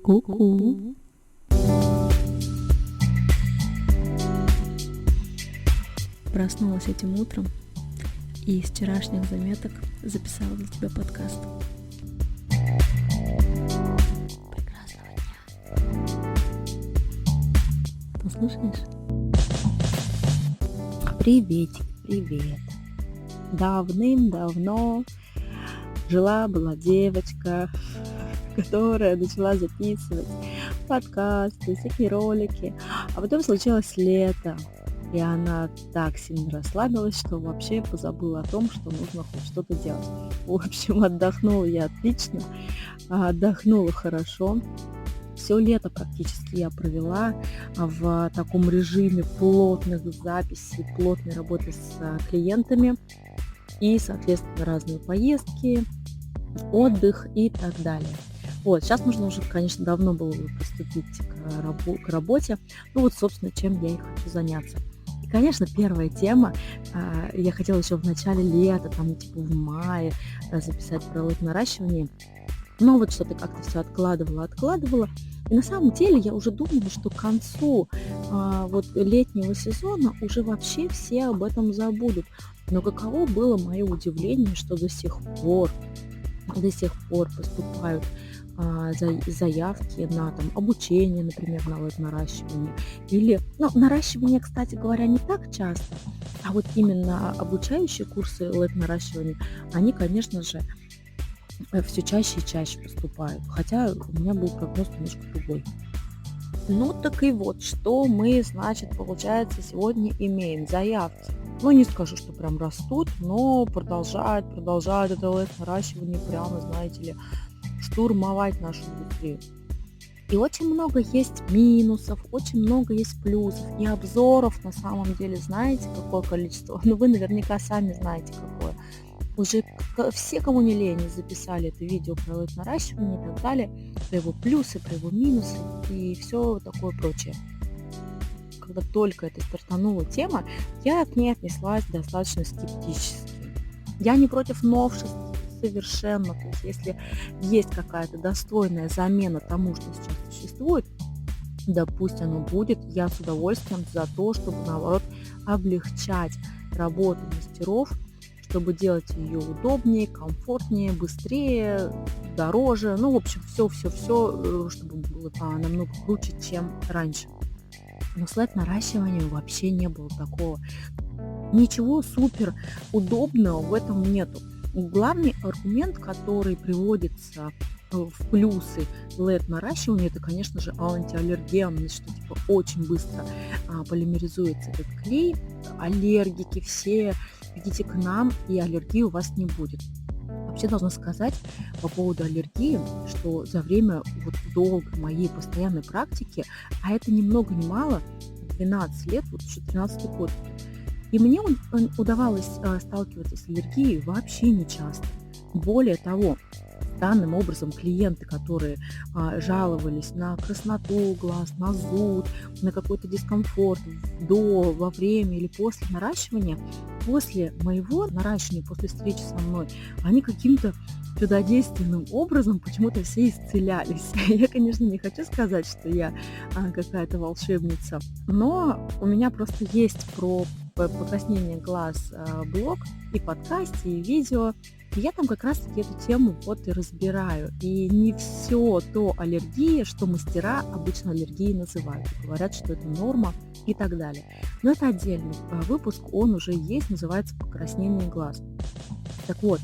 Ку-ку. Проснулась этим утром и из вчерашних заметок записала для тебя подкаст. Прекрасного дня. Послушаешь? Приветик, привет. Давным-давно жила-была девочка, которая начала записывать подкасты, всякие ролики. А потом случилось лето, и она так сильно расслабилась, что вообще позабыла о том, что нужно хоть что-то делать. В общем, отдохнула я отлично, отдохнула хорошо. Все лето практически я провела в таком режиме плотных записей, плотной работы с клиентами и, соответственно, разные поездки, отдых и так далее. Вот, сейчас нужно уже, конечно, давно было бы приступить к работе. Собственно, чем я и хочу заняться. И, конечно, первая тема, я хотела еще в начале лета, в мае записать про наращивание. Но вот что-то как-то все откладывала. И на самом деле я уже думала, что к концу летнего сезона уже вообще все об этом забудут. Но каково было мое удивление, что до сих пор поступают заявки на обучение, например, на наращивание. Или, наращивание, кстати говоря, не так часто, а вот именно обучающие курсы наращивания, они, конечно же, все чаще и чаще поступают. Хотя у меня был прогноз немножко другой. Так и вот, что мы, получается, сегодня имеем. Заявки. Не скажу, что прям растут, но продолжают это наращивание прямо, знаете ли, штурмовать нашу индустрию. И очень много есть минусов, очень много есть плюсов. И обзоров на самом деле, знаете, какое количество? Вы наверняка сами знаете, какое. Уже все, кому не лень, записали это видео про наращивание и так далее, про его плюсы, про его минусы и все такое прочее. Когда только это стартанула тема, я к ней отнеслась достаточно скептически. Я не против новшеств совершенно. То есть, если есть какая-то достойная замена тому, что сейчас существует, да пусть оно будет. Я с удовольствием за то, чтобы, наоборот, облегчать работу мастеров, чтобы делать ее удобнее, комфортнее, быстрее, дороже. В общем, все, чтобы было намного круче, чем раньше. Но с наращиванием вообще не было такого. Ничего супер удобного в этом нету. Главный аргумент, который приводится в плюсы наращивания, это, конечно же, антиаллерген, что очень быстро полимеризуется этот клей. Аллергики все, идите к нам, и аллергии у вас не будет. Вообще должна сказать по поводу аллергии, что за время долгой моей постоянной практики, а это ни много ни мало, 12 лет, уже 13 год, и мне удавалось сталкиваться с аллергией вообще не часто. Более того, данным образом клиенты, которые жаловались на красноту глаз, на зуд, на какой-то дискомфорт во время или после наращивания, после моего наращивания, после встречи со мной, они каким-то чудодейственным образом почему-то все исцелялись. Я, конечно, не хочу сказать, что я какая-то волшебница, но у меня просто есть про покраснение глаз блог и подкасте, и видео. И я там как раз-таки эту тему и разбираю. И не все то аллергия, что мастера обычно аллергией называют. Говорят, что это норма и так далее. Но это отдельный выпуск, он уже есть, называется «Покраснение глаз». Так вот,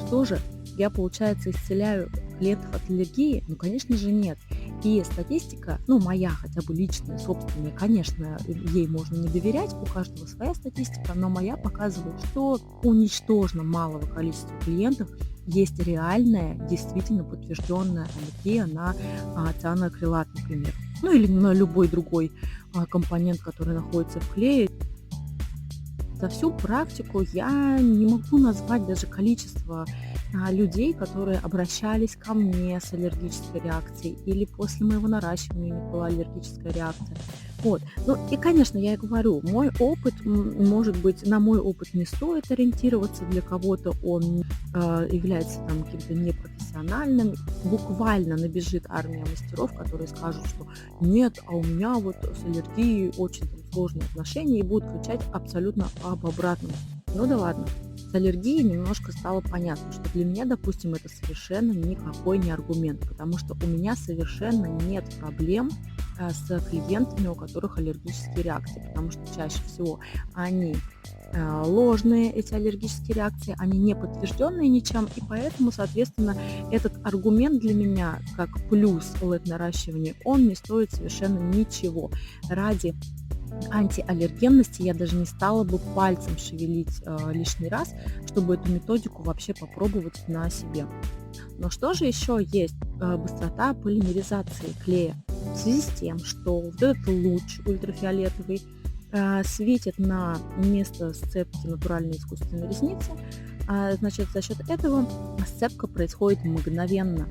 что же, я, получается, исцеляю клиентов от аллергии? Конечно же, нет. И статистика, моя хотя бы личная, собственная, конечно, ей можно не доверять, у каждого своя статистика, но моя показывает, что у ничтожно малого количества клиентов есть реальная, действительно подтвержденная аллергия на цианоакрилат, например. Или на любой другой компонент, который находится в клее. За всю практику я не могу назвать даже количество людей, которые обращались ко мне с аллергической реакцией или после моего наращивания у них была аллергическая реакция. Вот. Ну и, конечно, я и говорю, мой опыт, может быть, на мой опыт не стоит ориентироваться, для кого-то он является там каким-то непрофессиональным. Буквально набежит армия мастеров, которые скажут, что нет, а у меня вот с аллергией очень там сложные отношения и будут кричать абсолютно об обратном. Ну да ладно. С аллергией немножко стало понятно, что для меня, допустим, это совершенно никакой не аргумент, потому что у меня совершенно нет проблем с клиентами, у которых аллергические реакции, потому что чаще всего они ложные, эти аллергические реакции, они не подтвержденные ничем, и поэтому, соответственно, этот аргумент для меня, как плюс LED-наращивания, он не стоит совершенно ничего. Ради антиаллергенности я даже не стала бы пальцем шевелить лишний раз, чтобы эту методику вообще попробовать на себе. Но что же еще есть? Быстрота полимеризации клея. В связи с тем, что вот этот луч ультрафиолетовый светит на место сцепки натуральной искусственной ресницы, значит, за счет этого сцепка происходит мгновенно.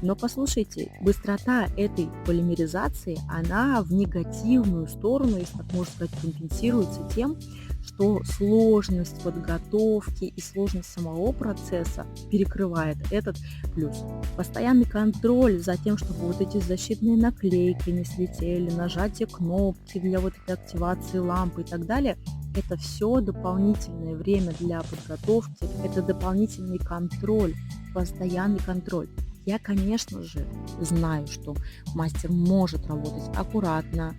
Но послушайте, быстрота этой полимеризации, она в негативную сторону, если так можно сказать, компенсируется тем, что сложность подготовки и сложность самого процесса перекрывает этот плюс. Постоянный контроль за тем, чтобы вот эти защитные наклейки не слетели, нажатие кнопки для вот этой активации лампы и так далее, это все дополнительное время для подготовки, это дополнительный контроль, постоянный контроль. Я, конечно же, знаю, что мастер может работать аккуратно,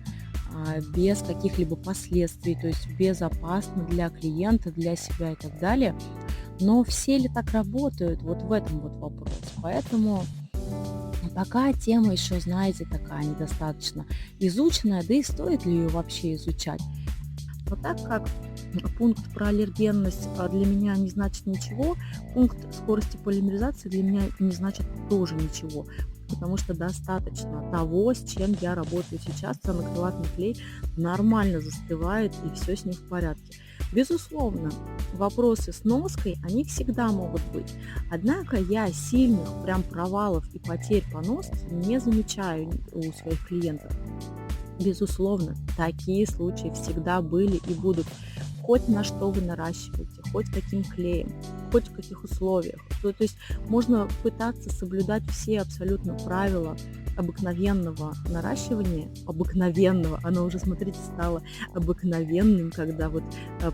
без каких-либо последствий, то есть безопасно для клиента, для себя и так далее. Но все ли так работают? Вот в этом вот вопрос. Поэтому пока тема еще, знаете, такая недостаточно изученная, да и стоит ли ее вообще изучать. Но так как пункт про аллергенность для меня не значит ничего, пункт скорости полимеризации для меня не значит тоже ничего, потому что достаточно того, с чем я работаю сейчас, цианокрилатный клей нормально застывает и все с ним в порядке. Безусловно, вопросы с ноской, они всегда могут быть. Однако я сильных прям провалов и потерь по носке не замечаю у своих клиентов. Безусловно, такие случаи всегда были и будут. Хоть на что вы наращиваете, хоть каким клеем, хоть в каких условиях. То есть можно пытаться соблюдать все абсолютно правила обыкновенного наращивания, обыкновенного, оно уже, смотрите, стало обыкновенным, когда вот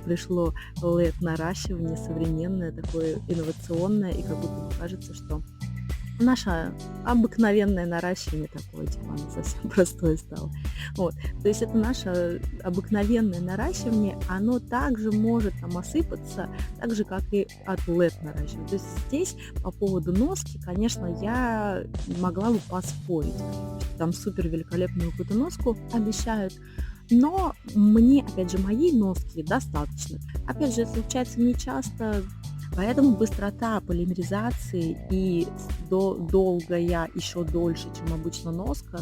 пришло LED-наращивание современное, такое инновационное, и как будто бы кажется, что наше обыкновенное наращивание такое, типа, оно совсем простое стало. Вот. То есть это наше обыкновенное наращивание, оно также может там осыпаться, так же, как и от LED наращивания. То есть здесь по поводу носки, конечно, я могла бы поспорить, что там супер великолепную какую-то носку обещают, но мне, опять же, моей носки достаточно. Опять же, это случается не часто. Поэтому быстрота полимеризации и долгая, еще дольше, чем обычно носка,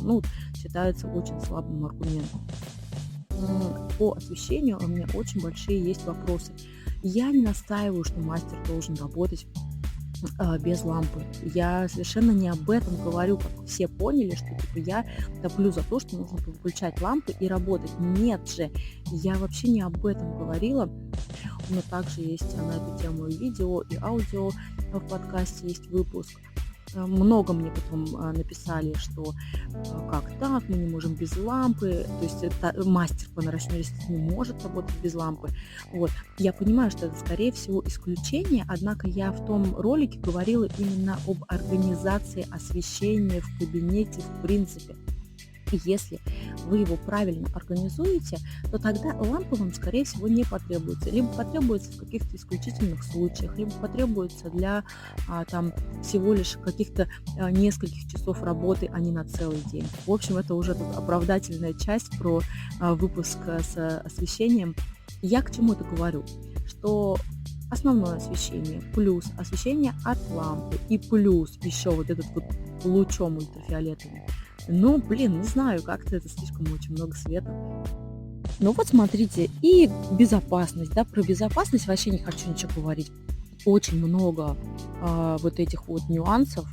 считается очень слабым аргументом. По освещению у меня очень большие есть вопросы. Я не настаиваю, что мастер должен работать без лампы. Я совершенно не об этом говорю, как все поняли, что типа я топлю за то, что нужно включать лампы и работать. Нет же, я вообще не об этом говорила. У меня также есть на эту тему и видео, и аудио в подкасте есть выпуск. Много мне потом написали, что как так, мы не можем без лампы, то есть это мастер по наращиванию ресниц не может работать без лампы. Вот. Я понимаю, что это, скорее всего, исключение, однако я в том ролике говорила именно об организации освещения в кабинете в принципе. И если вы его правильно организуете, то тогда лампы вам, скорее всего, не потребуется. Либо потребуется в каких-то исключительных случаях, либо потребуется для всего лишь каких-то нескольких часов работы, а не на целый день. В общем, это уже тут оправдательная часть про выпуск с освещением. Я к чему это говорю? Что основное освещение плюс освещение от лампы и плюс еще вот этот вот лучом ультрафиолетовым. Не знаю, как-то это слишком очень много света. Ну вот смотрите, и безопасность, про безопасность вообще не хочу ничего говорить. Очень много вот этих вот нюансов,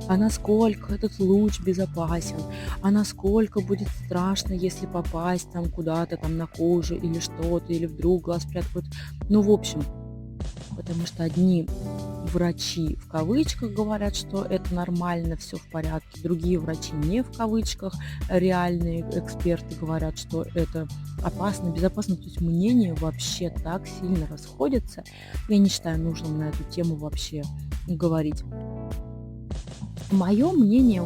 а насколько этот луч безопасен, а насколько будет страшно, если попасть там куда-то там на кожу или что-то, или вдруг глаз приоткроют. Ну, в общем, потому что одни врачи в кавычках говорят, что это нормально, все в порядке, другие врачи не в кавычках, реальные эксперты говорят, что это опасно, безопасно. То есть мнения вообще так сильно расходятся. Я не считаю нужным на эту тему вообще говорить. Мое мнение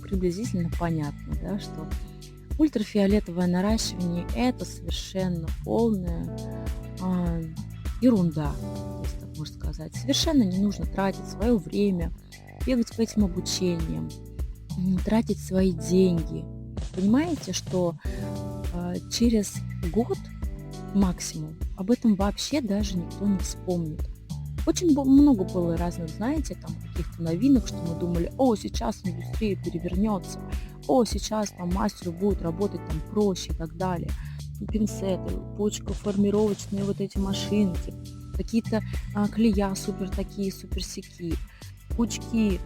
приблизительно понятно, да, что ультрафиолетовое наращивание это совершенно полная а, ерунда, если так можно сказать. Совершенно не нужно тратить свое время, бегать по этим обучениям, тратить свои деньги. Понимаете, что через год максимум об этом вообще даже никто не вспомнит. Очень много было разных, знаете, там каких-то новинок, что мы думали, о, сейчас индустрия перевернется, о, сейчас там мастеру будет работать там проще и так далее. Пинцеты, почкоформировочные вот эти машинки, какие-то клея супер такие, супер сяки, пучки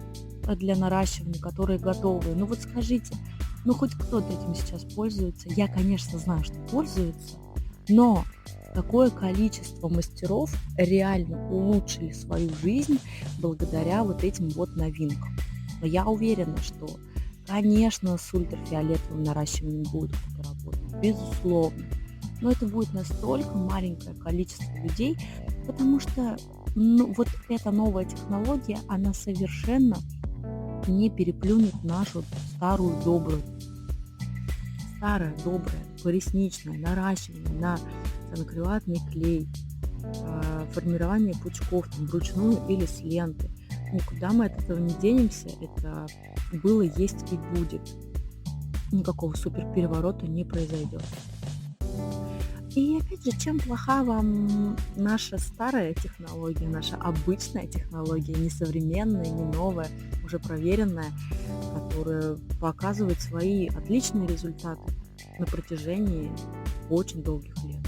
для наращивания, которые готовы. Ну вот скажите, ну хоть кто-то этим сейчас пользуется? Я, конечно, знаю, что пользуются, но какое количество мастеров реально улучшили свою жизнь благодаря вот этим вот новинкам. Но я уверена, что, конечно, с ультрафиолетовым наращиванием будет кто-то работать, безусловно. Но это будет настолько маленькое количество людей, потому что вот эта новая технология, она совершенно не переплюнет нашу старую добрую, старое доброе поясничное наращивание на санакрилатный клей, формирование пучков там, вручную или с ленты. Никуда мы от этого не денемся, это было, есть и будет. Никакого супер переворота не произойдет. И опять же, чем плоха вам наша старая технология, наша обычная технология, не современная, не новая, уже проверенная, которая показывает свои отличные результаты на протяжении очень долгих лет.